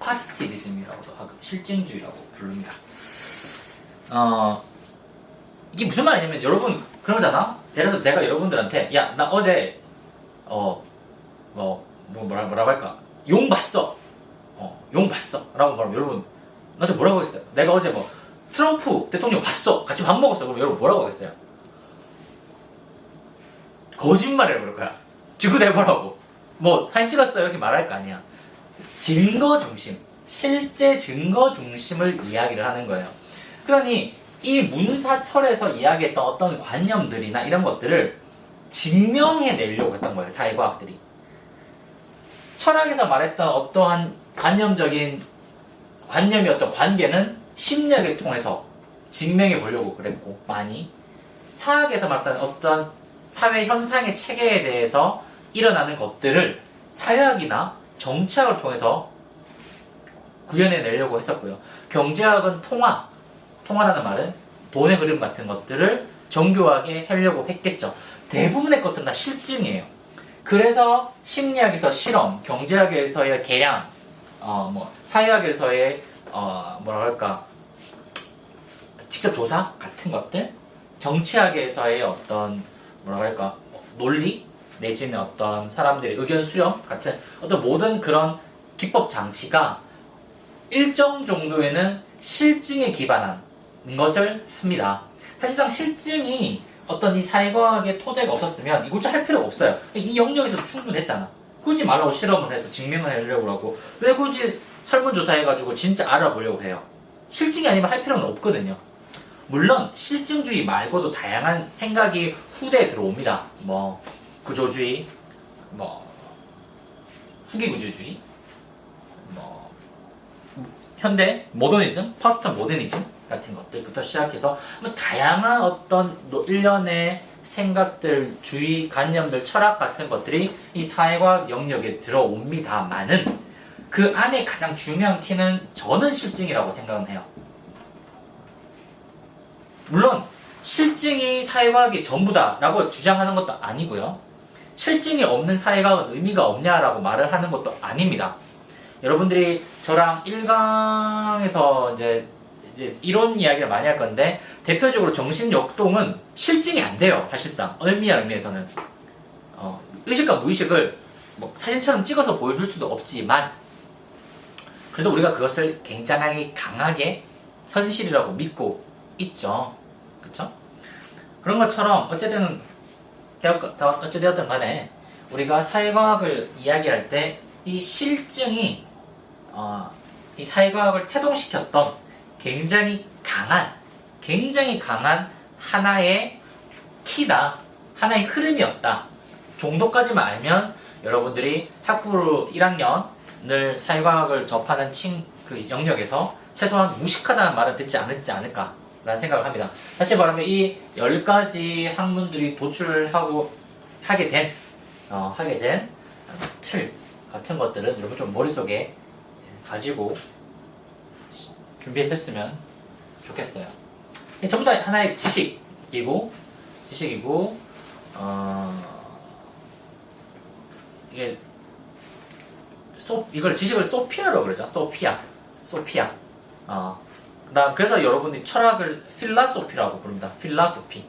파지티비즘이라고도 하고 실증주의라고 부릅니다. 이게 무슨 말이냐면, 여러분 그러잖아. 예를 들어서 내가 여러분들한테 야, 나 어제 뭐라고 할까, 용 봤어 라고 말하면 여러분 나한테 뭐라고 하겠어요? 내가 어제 뭐 트럼프 대통령 봤어, 같이 밥 먹었어, 그럼 여러분 뭐라고 하겠어요? 거짓말이라고 그럴 거야. 지금 내가 뭐라고 뭐 사진 찍었어 이렇게 말할 거 아니야. 증거 중심, 실제 증거 중심을 이야기를 하는 거예요. 그러니 이 문사철에서 이야기했던 어떤 관념들이나 이런 것들을 증명해내려고 했던 거예요. 사회과학들이. 철학에서 말했던 어떠한 관념적인 관념이었던 관계는 심리학을 통해서 증명해 보려고 그랬고, 많이 사학에서 말하는 어떤 사회 현상의 체계에 대해서 일어나는 것들을 사회학이나 정치학을 통해서 구현해 내려고 했었고요. 경제학은 통화라는 말은 돈의 흐름 같은 것들을 정교하게 하려고 했겠죠. 대부분의 것들은 다 실증이에요. 그래서 심리학에서 실험, 경제학에서의 계량, 사회학에서의 직접 조사 같은 것들, 정치학에서의 어떤 논리 내지는 어떤 사람들의 의견 수렴 같은 어떤 모든 그런 기법 장치가 일정 정도에는 실증에 기반한 것을 합니다. 사실상 실증이 어떤 이 사회과학의 토대가 없었으면 이것도 할 필요가 없어요. 이 영역에서 충분했잖아. 굳이 말하고 실험을 해서 증명을 하려고 하고 왜 굳이 설문조사해가지고 진짜 알아보려고 해요. 실증이 아니면 할 필요는 없거든요. 물론 실증주의 말고도 다양한 생각이 후대에 들어옵니다. 구조주의, 후기구조주의, 현대 모더니즘, 퍼스트 모더니즘 같은 것들부터 시작해서 다양한 어떤 일련의 생각들, 주의, 관념들, 철학 같은 것들이 이 사회과학 영역에 들어옵니다만은 그 안에 가장 중요한 키는 저는 실증이라고 생각은 해요. 물론 실증이 사회과학이 전부다라고 주장하는 것도 아니고요. 실증이 없는 사회과학은 의미가 없냐라고 말을 하는 것도 아닙니다. 여러분들이 저랑 1강에서 이제 이론 이야기를 많이 할 건데 대표적으로 정신역동은 실증이 안 돼요. 사실상 의미에서는 의식과 무의식을 사진처럼 찍어서 보여줄 수도 없지만 그래도 우리가 그것을 굉장히 강하게 현실이라고 믿고 있죠. 그쵸? 그런 것처럼 어쨌든 어찌되었든 간에 우리가 사회과학을 이야기할 때 이 실증이 이 사회과학을 태동시켰던 굉장히 강한 하나의 키다, 하나의 흐름이었다 정도까지만 알면 여러분들이 학부 1학년을 사회과학을 접하는 그 영역에서 최소한 무식하다는 말은 듣지 않을까라는 생각을 합니다. 다시 말하면 이 10가지 학문들이 하게 된 틀 같은 것들은 여러분 좀 머릿속에 가지고 준비했었으면 좋겠어요. 전부 다 하나의 지식이고 이걸 지식을 소피아라고 그러죠. 소피아. 그래서 여러분이 철학을 필라소피라고 부릅니다. 필라소피.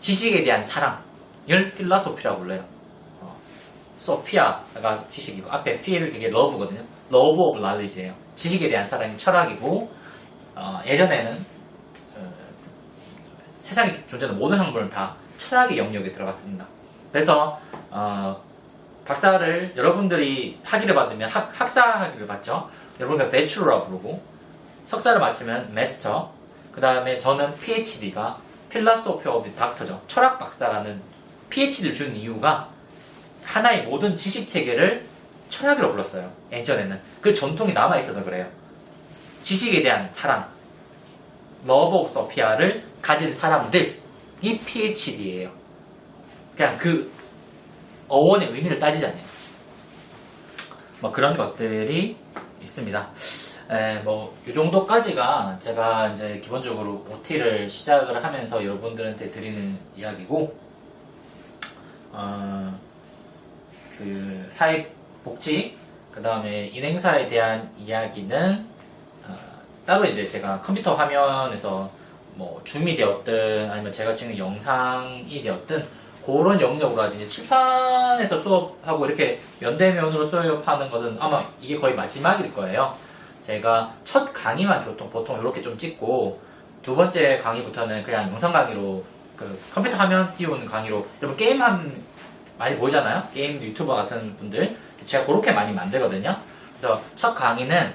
지식에 대한 사랑을 필라소피라고 불러요. 소피아가 지식이고 앞에 필 그게 러브거든요. 러브 오브 날리지예요. 지식에 대한 사랑이 철학이고 예전에는 세상에 존재하는 모든 학문은 다 철학의 영역에 들어갔습니다. 그래서 박사를 여러분들이 학위를 받으면 학사 학위를 받죠. 여러분들 배추러라고 부르고 석사를 마치면 마스터, 그 다음에 저는 PhD가 필라소피 오브 닥터죠. 철학 박사라는 PhD를 준 이유가 하나의 모든 지식 체계를 철학이라고 불렀어요. 예전에는 그 전통이 남아 있어서 그래요. 지식에 대한 사랑, 러브 오브 소피아를 가진 사람들이 PhD예요. 그냥 그 어원의 의미를 따지잖아요. 그런 것들이 있습니다. 이 정도까지가 제가 이제 기본적으로 OT를 시작을 하면서 여러분들한테 드리는 이야기고, 그 사회복지, 그 다음에 인행사에 대한 이야기는 따로 이제 제가 컴퓨터 화면에서 줌이 되었든 아니면 제가 찍는 영상이 되었든 그런 영역으로 이제 칠판에서 수업하고 이렇게 면대면으로 수업하는 것은 아마 이게 거의 마지막일 거예요. 제가 첫 강의만 보통 이렇게 좀 찍고 두 번째 강의부터는 그냥 영상 강의로 그 컴퓨터 화면 띄우는 강의로, 여러분 게임 많이 보이잖아요? 게임 유튜버 같은 분들 제가 그렇게 많이 만들거든요. 그래서 첫 강의는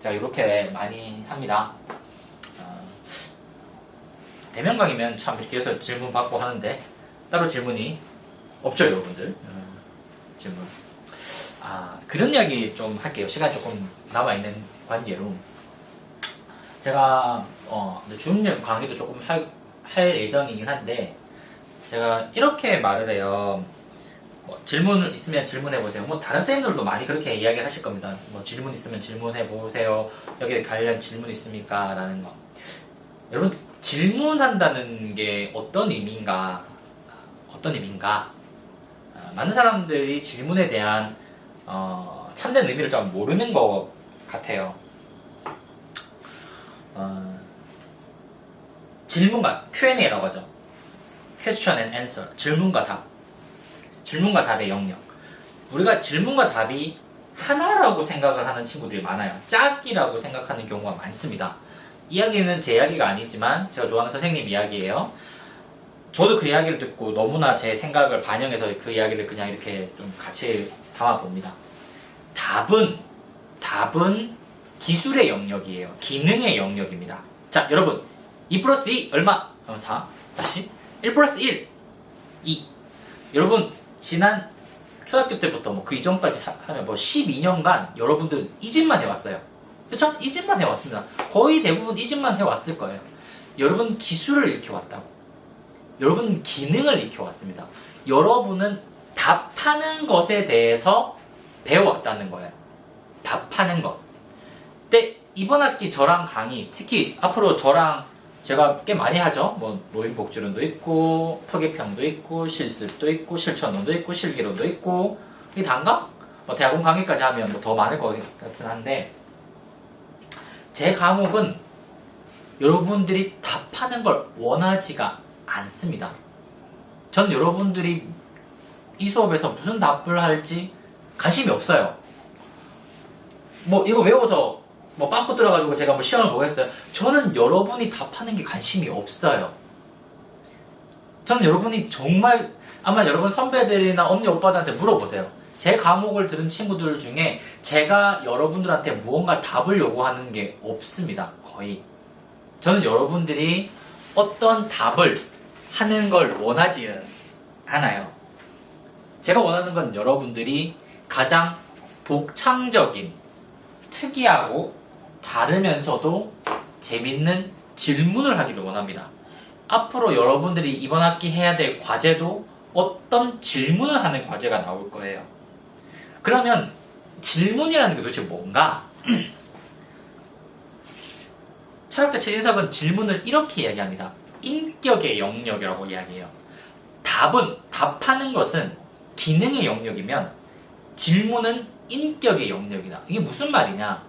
제가 이렇게 많이 합니다. 대면 강의면 참 이렇게 해서 질문 받고 하는데 따로 질문이 없죠, 여러분들. 질문. 그런 이야기 좀 할게요. 시간이 조금 남아있는 관계로 제가 중립 강의도 조금 할 예정이긴 한데 제가 이렇게 말을 해요. 질문 있으면 질문해보세요. 뭐 다른 쌤들도 많이 그렇게 이야기를 하실 겁니다. 뭐 질문 있으면 질문해보세요. 여기에 관련 질문 있습니까? 라는 거. 여러분 질문한다는 게 어떤 의미인가? 많은 사람들이 질문에 대한 참된 의미를 좀 모르는 것 같아요. 질문과 Q&A라고 하죠. Question and Answer. 질문과 답. 질문과 답의 영역. 우리가 질문과 답이 하나라고 생각을 하는 친구들이 많아요. 짝이라고 생각하는 경우가 많습니다. 이야기는 제 이야기가 아니지만 제가 좋아하는 선생님 이야기예요. 저도 그 이야기를 듣고 너무나 제 생각을 반영해서 그 이야기를 그냥 이렇게 좀 같이 담아봅니다. 답은 기술의 영역이에요. 기능의 영역입니다. 자, 여러분 2 플러스 2 얼마? 4. 다시 1 플러스 1 2. 여러분 지난 초등학교 때부터 뭐 그 이전까지 하면 뭐 12년간 여러분들은 이 집만 해왔어요. 그쵸? 이 집만 해왔습니다. 거의 대부분 이 집만 해왔을 거예요. 여러분 기술을 익혀왔다고. 여러분 기능을 익혀왔습니다. 여러분은 답하는 것에 대해서 배워왔다는 거예요. 답하는 것. 근데 이번 학기 저랑 강의, 특히 앞으로 저랑 제가 꽤 많이 하죠. 뭐 노인복지론도 있고 토기평도 있고 실습도 있고 실천론도 있고 실기론도 있고 이게 단가? 대학원 강의까지 하면 뭐 더 많을 것 같긴 한데 제 과목은 여러분들이 답하는 걸 원하지가 않습니다. 전 여러분들이 이 수업에서 무슨 답을 할지 관심이 없어요. 뭐 이거 외워서 뭐 빵꾸 들어가지고 제가 뭐 시험을 보겠어요. 저는 여러분이 답하는 게 관심이 없어요. 저는 여러분이 정말 아마 여러분 선배들이나 언니 오빠들한테 물어보세요. 제 과목을 들은 친구들 중에 제가 여러분들한테 무언가 답을 요구하는 게 없습니다. 거의. 저는 여러분들이 어떤 답을 하는 걸 원하지는 않아요. 제가 원하는 건 여러분들이 가장 독창적인, 특이하고 다르면서도 재밌는 질문을 하기를 원합니다. 앞으로 여러분들이 이번 학기 해야 될 과제도 어떤 질문을 하는 과제가 나올 거예요. 그러면 질문이라는 게 도대체 뭔가? 철학자 최진석은 질문을 이렇게 이야기합니다. 인격의 영역이라고 이야기해요. 답하는 것은 기능의 영역이면 질문은 인격의 영역이다. 이게 무슨 말이냐?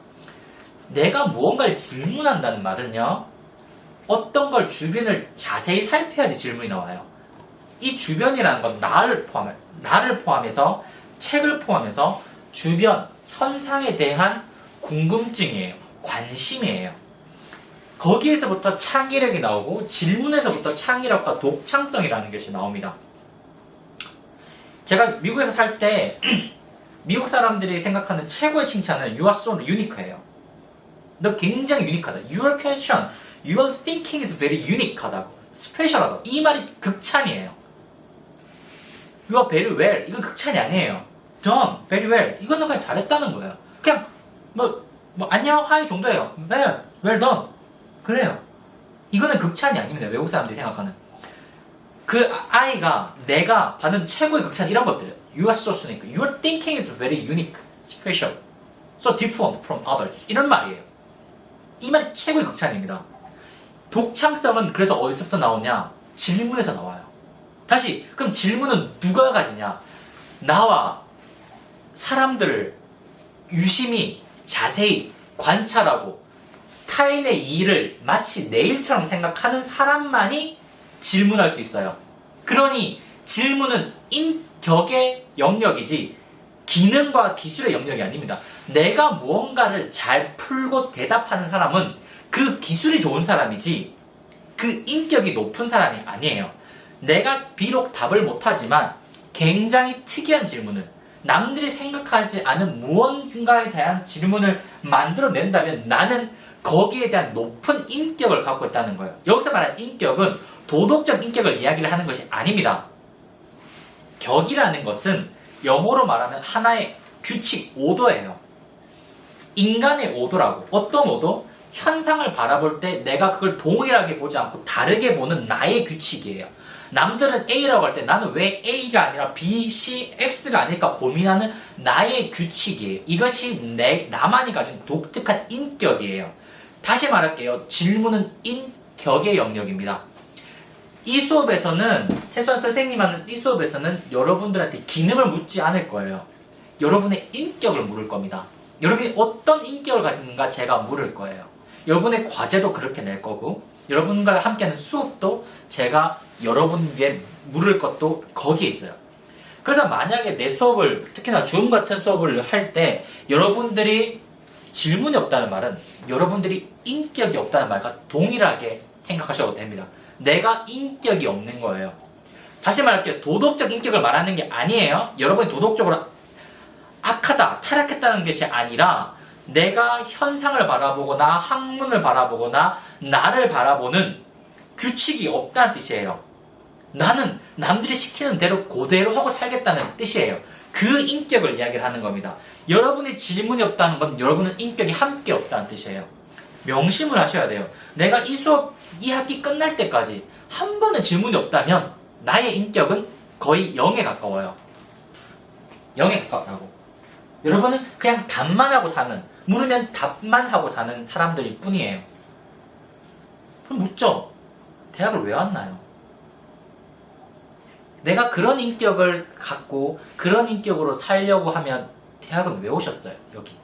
내가 무언가를 질문한다는 말은요, 어떤 걸 주변을 자세히 살펴야지 질문이 나와요. 이 주변이라는 건 나를 포함해서 책을 포함해서 주변 현상에 대한 궁금증이에요. 관심이에요. 거기에서부터 창의력이 나오고 질문에서부터 창의력과 독창성이라는 것이 나옵니다. 제가 미국에서 살 때 미국 사람들이 생각하는 최고의 칭찬은 You are so unique예요. 너 굉장히 유니크하다. Your question, your thinking is very unique하다고. 스페셜하다. 이 말이 극찬이에요. You are very well. 이건 극찬이 아니에요. Done, very well. 이거는 그냥 잘했다는 거예요. 그냥 뭐 안녕, 하이 정도예요. well done. 그래요. 이거는 극찬이 아닙니다. 외국 사람들이 생각하는. 그 아이가 내가 받은 최고의 극찬 이런 것들이에요. You are so unique. Your thinking is very unique, special, so different from others. 이런 말이에요. 이 말이 최고의 극찬입니다. 독창성은 그래서 어디서부터 나오냐? 질문에서 나와요. 다시 그럼 질문은 누가 가지냐? 나와 사람들을 유심히 자세히 관찰하고 타인의 일을 마치 내 일처럼 생각하는 사람만이 질문할 수 있어요. 그러니 질문은 인격의 영역이지 기능과 기술의 영역이 아닙니다. 내가 무언가를 잘 풀고 대답하는 사람은 그 기술이 좋은 사람이지 그 인격이 높은 사람이 아니에요. 내가 비록 답을 못하지만 굉장히 특이한 질문을 남들이 생각하지 않은 무언가에 대한 질문을 만들어낸다면 나는 거기에 대한 높은 인격을 갖고 있다는 거예요. 여기서 말하는 인격은 도덕적 인격을 이야기를 하는 것이 아닙니다. 격이라는 것은 영어로 말하면 하나의 규칙, 오더예요. 인간의 오도라고. 어떤 오도? 현상을 바라볼 때 내가 그걸 동일하게 보지 않고 다르게 보는 나의 규칙이에요. 남들은 A라고 할 때 나는 왜 A가 아니라 B, C, X가 아닐까 고민하는 나의 규칙이에요. 이것이 나만이 가진 독특한 인격이에요. 다시 말할게요. 질문은 인격의 영역입니다. 이 수업에서는, 최소한 선생님 하는 이 수업에서는 여러분들한테 기능을 묻지 않을 거예요. 여러분의 인격을 물을 겁니다. 여러분이 어떤 인격을 가지는가 제가 물을 거예요. 여러분의 과제도 그렇게 낼 거고, 여러분과 함께하는 수업도 제가 여러분에게 물을 것도 거기에 있어요. 그래서 만약에 내 수업을, 특히나 줌 같은 수업을 할 때 여러분들이 질문이 없다는 말은 여러분들이 인격이 없다는 말과 동일하게 생각하셔도 됩니다. 내가 인격이 없는 거예요. 다시 말할게요. 도덕적 인격을 말하는 게 아니에요. 여러분이 도덕적으로 악하다, 타락했다는 것이 아니라 내가 현상을 바라보거나 학문을 바라보거나 나를 바라보는 규칙이 없다는 뜻이에요. 나는 남들이 시키는 대로 그대로 하고 살겠다는 뜻이에요. 그 인격을 이야기를 하는 겁니다. 여러분의 질문이 없다는 건 여러분은 인격이 함께 없다는 뜻이에요. 명심을 하셔야 돼요. 내가 이 수업, 이 학기 끝날 때까지 한 번은 질문이 없다면 나의 인격은 거의 0에 가까워요. 0에 가깝다고. 여러분은 그냥 답만 하고 사는, 물으면 답만 하고 사는 사람들일 뿐이에요. 그럼 묻죠. 대학을 왜 왔나요? 내가 그런 인격을 갖고 그런 인격으로 살려고 하면 대학은 왜 오셨어요? 여기.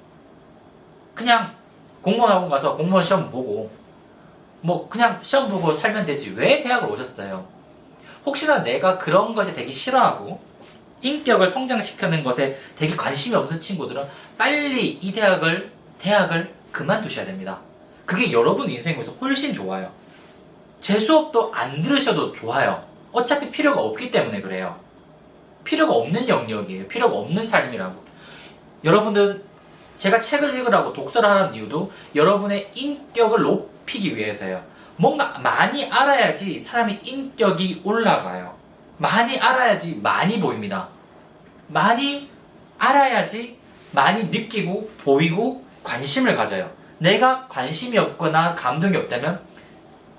그냥 공무원 학원 가서 공무원 시험 보고 뭐 그냥 시험 보고 살면 되지. 왜 대학을 오셨어요? 혹시나 내가 그런 것에 되게 싫어하고 인격을 성장시키는 것에 되게 관심이 없는 친구들은 빨리 이 대학을 그만두셔야 됩니다. 그게 여러분 인생에서 훨씬 좋아요. 제 수업도 안 들으셔도 좋아요. 어차피 필요가 없기 때문에 그래요. 필요가 없는 영역이에요. 필요가 없는 삶이라고. 여러분들, 제가 책을 읽으라고 독서를 하는 이유도 여러분의 인격을 높이기 위해서예요. 뭔가 많이 알아야지 사람의 인격이 올라가요. 많이 알아야지 많이 보입니다. 많이 알아야지 많이 느끼고 보이고 관심을 가져요. 내가 관심이 없거나 감동이 없다면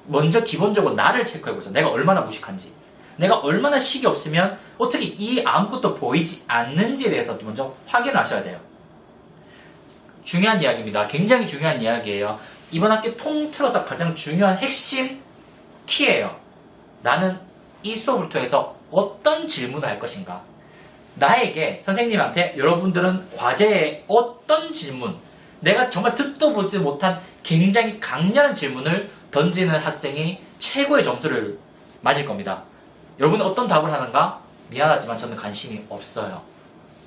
먼저 기본적으로 나를 체크해보세요. 내가 얼마나 무식한지. 내가 얼마나 식이 없으면 어떻게 이 아무것도 보이지 않는지에 대해서 먼저 확인을 하셔야 돼요. 중요한 이야기입니다. 굉장히 중요한 이야기예요. 이번 학기 통틀어서 가장 중요한 핵심 키예요. 나는 이 수업을 통해서 어떤 질문을 할 것인가? 나에게, 선생님한테 여러분들은 과제에 어떤 질문, 내가 정말 듣도 보지 못한 굉장히 강렬한 질문을 던지는 학생이 최고의 점수를 맞을 겁니다. 여러분은 어떤 답을 하는가? 미안하지만 저는 관심이 없어요.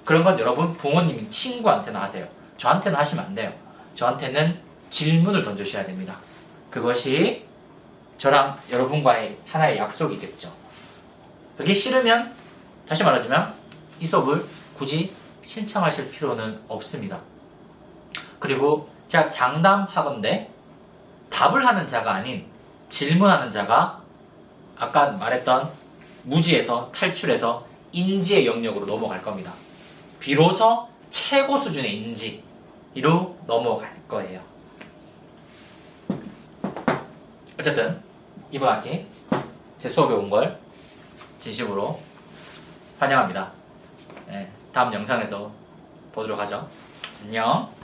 그런 건 여러분 부모님, 친구한테는 하세요. 저한테는 하시면 안 돼요. 저한테는 질문을 던져주셔야 됩니다. 그것이 저랑 여러분과의 하나의 약속이겠죠. 그게 싫으면, 다시 말하자면 이 수업을 굳이 신청하실 필요는 없습니다. 그리고 제가 장담하건대 답을 하는 자가 아닌 질문하는 자가 아까 말했던 무지에서 탈출해서 인지의 영역으로 넘어갈 겁니다. 비로소 최고 수준의 인지로 넘어갈 거예요. 어쨌든 이번 학기 제 수업에 온 걸 진심으로 환영합니다. 네, 다음 영상에서 보도록 하죠. 안녕.